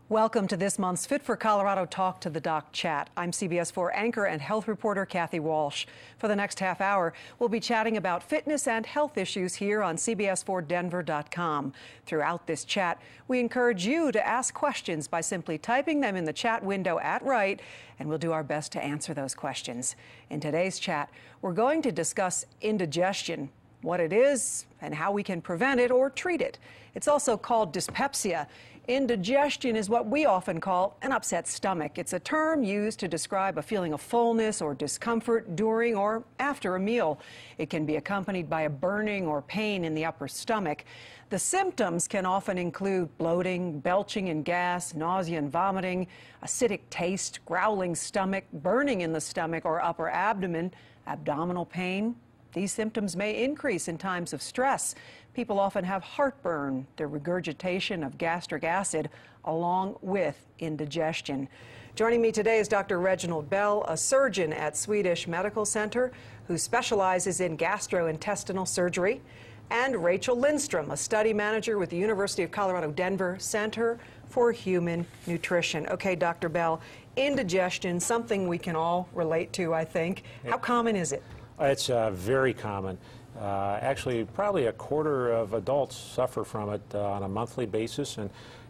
Welcome to this month's Fit for Colorado Talk to the Doc Chat. I'm CBS4 anchor and health reporter Kathy Walsh. For the next half hour, we'll be chatting about fitness and health issues here on CBS4Denver.com. Throughout this chat, we encourage you to ask questions by simply typing them in the chat window at right, and we'll do our best to answer those questions. In today's chat, we're going to discuss indigestion, what it is and how we can prevent it or treat it. It's also called dyspepsia. Indigestion is what we often call an upset stomach. It's a term used to describe a feeling of fullness or discomfort during or after a meal. It can be accompanied by a burning or pain in the upper stomach. The symptoms can often include bloating, belching and gas, nausea and vomiting, acidic taste, growling stomach, burning in the stomach or upper abdomen, abdominal pain. These symptoms may increase in times of stress. People often have heartburn, the regurgitation of gastric acid, along with indigestion. Joining me today is Dr. Reginald Bell, a surgeon at Swedish Medical Center who specializes in gastrointestinal surgery, and Rachel Lindstrom, a study manager with the University of Colorado Denver Center for Human Nutrition. Okay, Dr. Bell, indigestion, something we can all relate to, I think. How common is it? It's very common. Actually, probably a quarter of adults suffer from it on a monthly basis,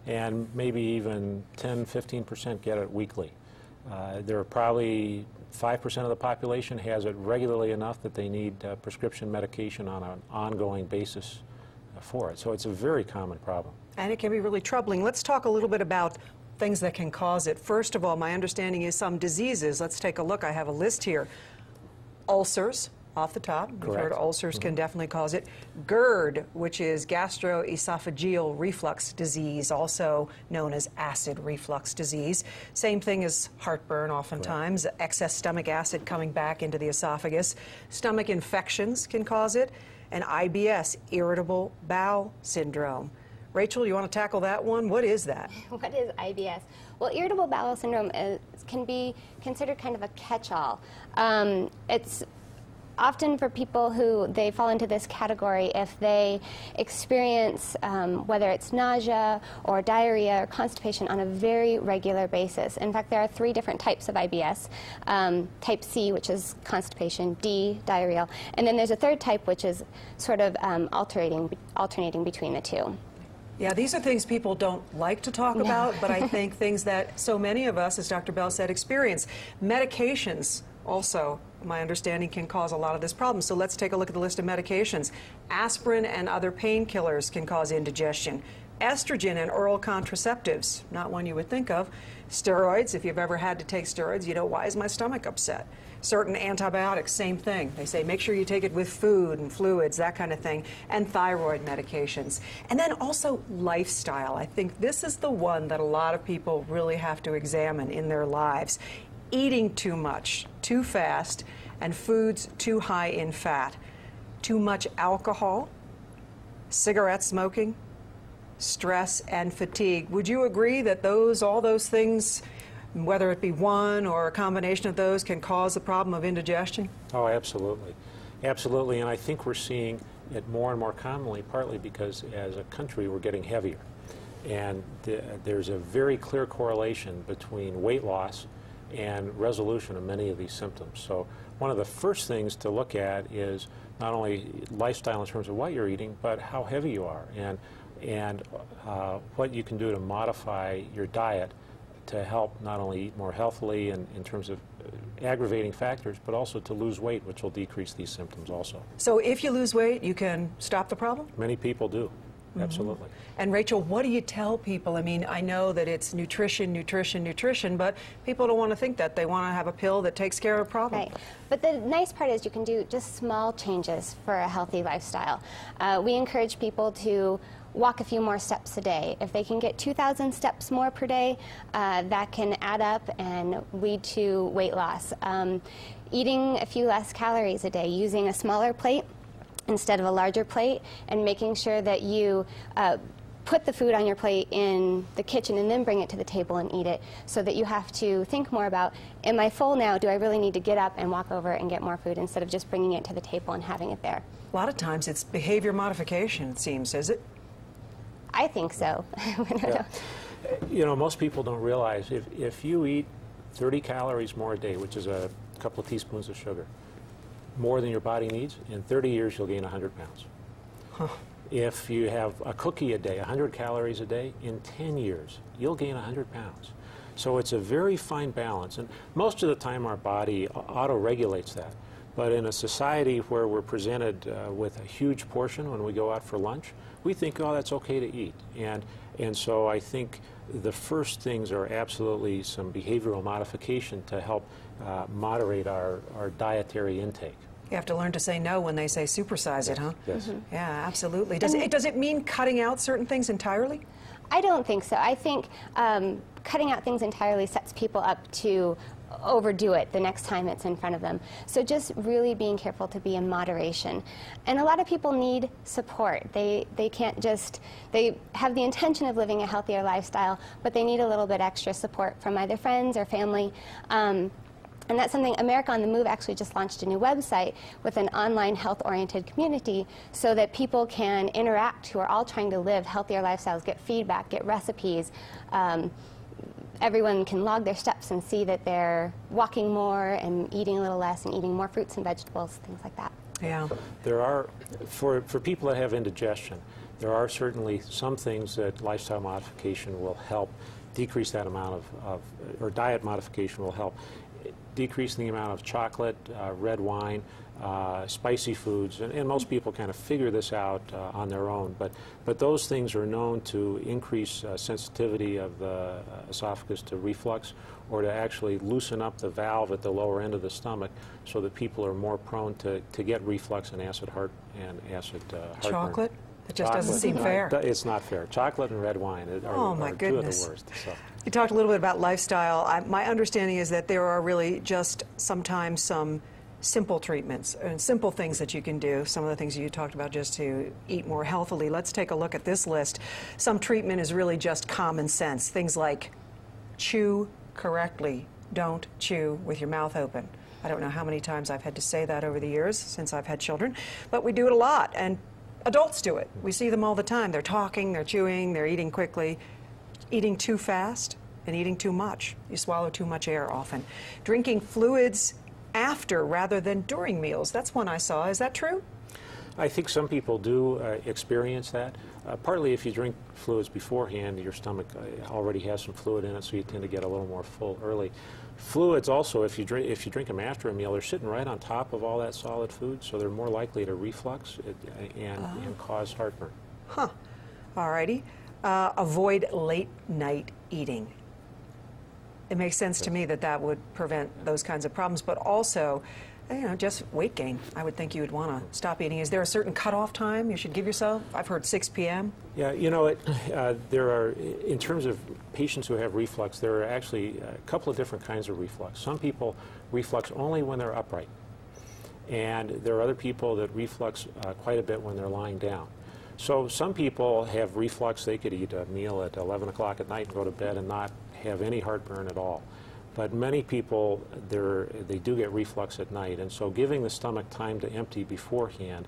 and maybe even 10–15% get it weekly. There are probably 5% of the population has it regularly enough that they need prescription medication on an ongoing basis for it. So it's a very common problem. And it can be really troubling. Let's talk a little bit about things that can cause it. First of all, my understanding is some diseases. Let's take a look. I have a list here. Ulcers, off the top. We've heard ulcers can definitely cause it. GERD, which is gastroesophageal reflux disease, also known as acid reflux disease. Same thing as heartburn oftentimes, excess stomach acid coming back into the esophagus. Stomach infections can cause it, and IBS, irritable bowel syndrome. Rachel, you want to tackle that one? What is that? What is IBS? Well, irritable bowel syndrome can be considered kind of a catch-all. It's often for people who they fall into this category if they experience whether it's nausea or diarrhea or constipation on a very regular basis. In fact, there are 3 different types of IBS. Type C, which is constipation, D, diarrheal, and then there's a 3rd type, which is sort of alternating between the 2. Yeah, these are things people don't like to talk about, but I think things that so many of us, as Dr. Bell said, experience. Medications also, my understanding, can cause a lot of this problem. So let's take a look at the list of medications. Aspirin and other painkillers can cause indigestion. Estrogen and oral contraceptives, not one you would think of. Steroids, if you've ever had to take steroids, you know, why is my stomach upset? Certain antibiotics, same thing. They say make sure you take it with food and fluids, that kind of thing, and thyroid medications. And then also lifestyle. I think this is the one that a lot of people really have to examine in their lives. Eating too much, too fast, and foods too high in fat. Too much alcohol, cigarette smoking, stress, and fatigue. Would you agree that all those things, whether it be one or a combination of those, can cause the problem of indigestion? Oh, absolutely. Absolutely, and I think we're seeing it more and more commonly, partly because as a country we're getting heavier. And there's a very clear correlation between weight loss and resolution of many of these symptoms. So one of the first things to look at is not only lifestyle in terms of what you're eating, but how heavy you are, and what you can do to modify your diet to help not only eat more healthily in terms of aggravating factors, but also to lose weight, which will decrease these symptoms also. So if you lose weight, you can stop the problem? Many people do. Absolutely. And Rachel, what do you tell people? I mean, I know that it's nutrition, nutrition, nutrition, but people don't want to think that. They want to have a pill that takes care of a problem. Right. But the nice part is you can do just small changes for a healthy lifestyle. We encourage people to walk a few more steps a day. If they can get 2,000 steps more per day, that can add up and lead to weight loss. Eating a few less calories a day, using a smaller plate instead of a larger plate, and making sure that you put the food on your plate in the kitchen and then bring it to the table and eat it, so that you have to think more about, am I full now? Do I really need to get up and walk over and get more food instead of just bringing it to the table and having it there? A lot of times it's behavior modification, it seems, is it? I think so. Yeah. You know, most people don't realize if you eat 30 calories more a day, which is a couple of teaspoons of sugar, more than your body needs, in 30 years you'll gain 100 pounds. Huh. If you have a cookie a day, 100 calories a day, in 10 years you'll gain 100 pounds. So it's a very fine balance, and most of the time our body auto-regulates that. But in a society where we're presented with a huge portion when we go out for lunch, we think, oh, that's okay to eat. And so I think the first things are absolutely some behavioral modification to help moderate our dietary intake. You have to learn to say no when they say supersize it, huh? Yes. Mm-hmm. Yeah, absolutely. Does it mean cutting out certain things entirely? I don't think so. I think cutting out things entirely sets people up to overdo it the next time it's in front of them. So just really being careful to be in moderation. And a lot of people need support. They can't just, they have the intention of living a healthier lifestyle, but they need a little bit extra support from either friends or family. And that's something, America on the Move actually just launched a new website with an online health-oriented community so that people can interact who are all trying to live healthier lifestyles, get feedback, get recipes. Everyone can log their steps and see that they're walking more and eating a little less and eating more fruits and vegetables, things like that. Yeah. There are, for people that have indigestion, there are certainly some things that lifestyle modification will help decrease that amount or diet modification will help decrease the amount of chocolate, red wine, spicy foods, and most people kind of figure this out on their own. But those things are known to increase sensitivity of the esophagus to reflux, or to actually loosen up the valve at the lower end of the stomach, so that people are more prone to get reflux and acid heartburn. Chocolate? It just doesn't seem fair. It's not fair. Chocolate and red wine are two of the worst. So. You talked a little bit about lifestyle. My understanding is that there are really just sometimes some simple treatments and simple things that you can do. Some of the things you talked about just to eat more healthily. Let's take a look at this list. Some treatment is really just common sense. Things like chew correctly. Don't chew with your mouth open. I don't know how many times I've had to say that over the years since I've had children, but we do it a lot. And adults do it. We see them all the time. They're talking, they're chewing, they're eating quickly. Eating too fast and eating too much. You swallow too much air often. Drinking fluids after rather than during meals. That's one I saw. Is that true? I think some people do experience that. Partly if you drink fluids beforehand, your stomach already has some fluid in it, so you tend to get a little more full early. Fluids also, if you drink them after a meal, they're sitting right on top of all that solid food, so they're more likely to reflux and cause heartburn. Huh. All righty. Avoid late night eating. It makes sense to me that that would prevent those kinds of problems, but also, you know, just weight gain. I would think you would want to stop eating. Is there a certain cutoff time you should give yourself? I've heard 6 p.m. Yeah, you know, there are, in terms of patients who have reflux, there are actually a couple of different kinds of reflux. Some people reflux only when they're upright, and there are other people that reflux quite a bit when they're lying down. So some people have reflux. They could eat a meal at 11 o'clock at night and go to bed and not have any heartburn at all. But many people, they do get reflux at night, and so giving the stomach time to empty beforehand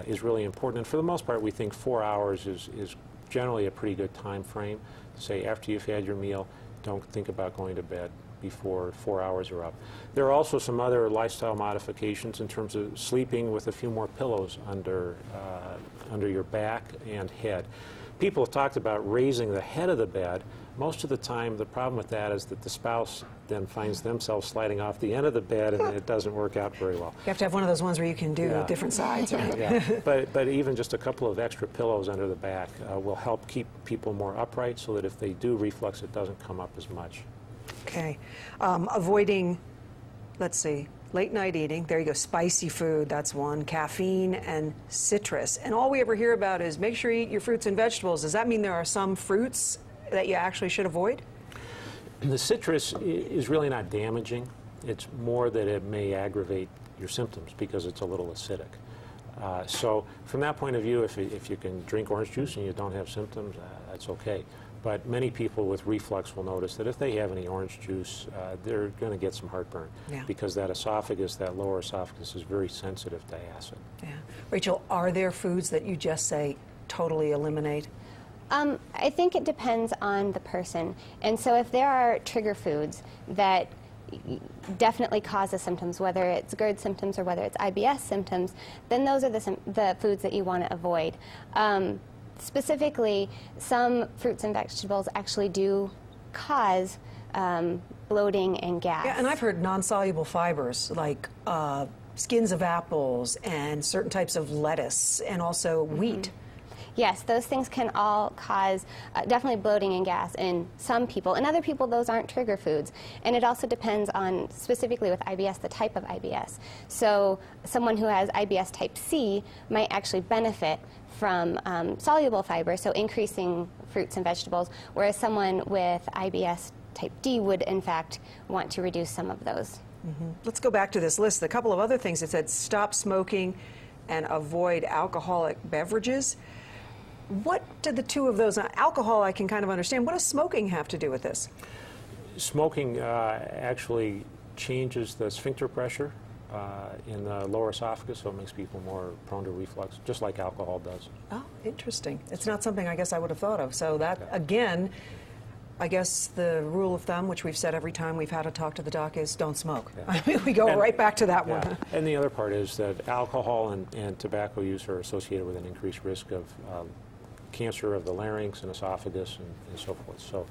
is really important. And for the most part, we think 4 hours is generally a pretty good time frame. Say after you've had your meal, don't think about going to bed before 4 hours are up. There are also some other lifestyle modifications in terms of sleeping with a few more pillows under your back and head. People have talked about raising the head of the bed. Most of the time, the problem with that is that the spouse then finds themselves sliding off the end of the bed, and it doesn't work out very well. You have to have one of those ones where you can do different sides, right? Yeah. But even just a couple of extra pillows under the back will help keep people more upright, so that if they do reflux, it doesn't come up as much. Okay. Avoiding, let's see, late night eating. There you go. Spicy food, that's one. Caffeine and citrus. And all we ever hear about is make sure you eat your fruits and vegetables. Does that mean there are some fruits that you actually should avoid? The citrus is really not damaging. It's more that it may aggravate your symptoms because it's a little acidic. So from that point of view, if you can drink orange juice and you don't have symptoms, that's okay. But many people with reflux will notice that if they have any orange juice, they're going to get some heartburn, because that esophagus, that lower esophagus, is very sensitive to acid. Yeah. Rachel, are there foods that you just say totally eliminate? I think it depends on the person. And so if there are trigger foods that definitely cause the symptoms, whether it's GERD symptoms or whether it's IBS symptoms, then those are the foods that you want to avoid. Specifically, some fruits and vegetables actually do cause bloating and gas. Yeah, and I've heard non-soluble fibers like skins of apples and certain types of lettuce and also wheat. Yes, those things can all cause definitely bloating and gas in some people. In other people, those aren't trigger foods. And it also depends on, specifically with IBS, the type of IBS. So someone who has IBS type C might actually benefit from soluble fiber, so increasing fruits and vegetables, whereas someone with IBS type D would, in fact, want to reduce some of those. Let's go back to this list. A couple of other things. It said stop smoking and avoid alcoholic beverages. What do the two of those, alcohol I can kind of understand, what does smoking have to do with this? Smoking actually changes the sphincter pressure in the lower esophagus, so it makes people more prone to reflux, just like alcohol does. Oh, interesting. It's not something I guess I would have thought of. So that, again, I guess the rule of thumb, which we've said every time we've had to talk to the doc, is don't smoke. Yeah. I mean, we go right back to that one. And the other part is that alcohol and tobacco use are associated with an increased risk of cancer of the larynx and esophagus and so forth. So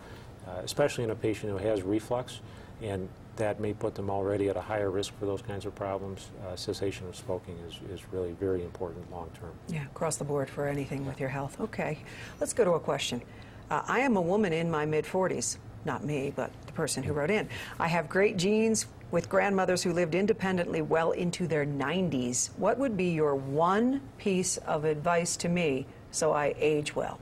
especially in a patient who has reflux, and that may put them already at a higher risk for those kinds of problems, cessation of smoking is really very important long term. Yeah, across the board for anything with your health. Okay, let's go to a question. I am a woman in my mid-40s. Not me, but the person who wrote in. I have great genes with grandmothers who lived independently well into their 90s. What would be your one piece of advice to me so I age well?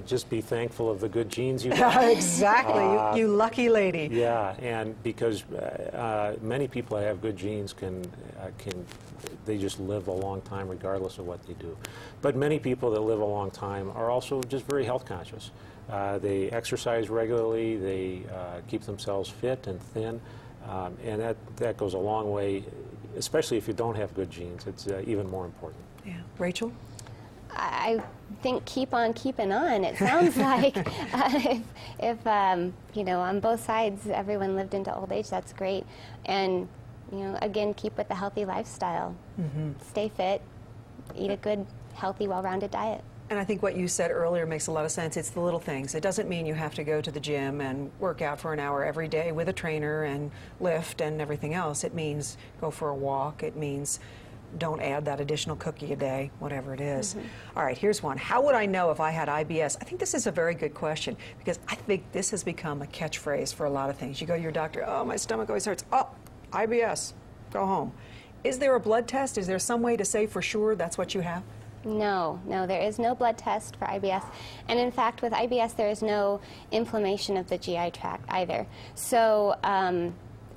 Just be thankful of the good genes you have. Exactly, you lucky lady. Yeah, and because many people that have good genes they just live a long time regardless of what they do. But many people that live a long time are also just very health conscious. They exercise regularly, they keep themselves fit and thin, and that goes a long way, especially if you don't have good genes. It's even more important. Yeah. Rachel? I think keep on keeping on. It sounds like if you know, on both sides everyone lived into old age, that's great. And you know, again, keep with the healthy lifestyle. Stay fit, eat a good, healthy, well-rounded diet. And I think what you said earlier makes a lot of sense. It's the little things. It doesn't mean you have to go to the gym and work out for an hour every day with a trainer and lift and everything else. It means go for a walk. It means don't add that additional cookie a day, whatever it is. All right, here's one. How would I know if I had IBS? I think this is a very good question because I think this has become a catchphrase for a lot of things. You go to your doctor, oh, my stomach always hurts. Oh, IBS, go home. Is there a blood test? Is there some way to say for sure that's what you have? No, there is no blood test for IBS. And in fact, with IBS, there is no inflammation of the GI tract either. So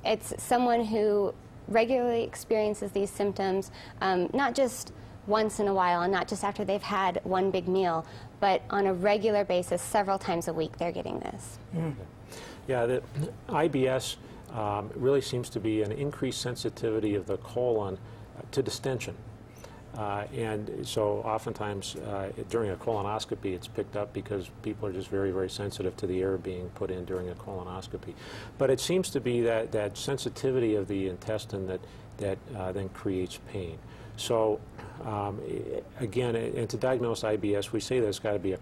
it's someone who regularly experiences these symptoms, not just once in a while and not just after they've had one big meal, but on a regular basis, several times a week, they're getting this. Yeah, the IBS really seems to be an increased sensitivity of the colon to distension. And so oftentimes during a colonoscopy it's picked up because people are just very, very sensitive to the air being put in during a colonoscopy. But it seems to be that sensitivity of the intestine that then creates pain. So again, and to diagnose IBS, we say there's got to be a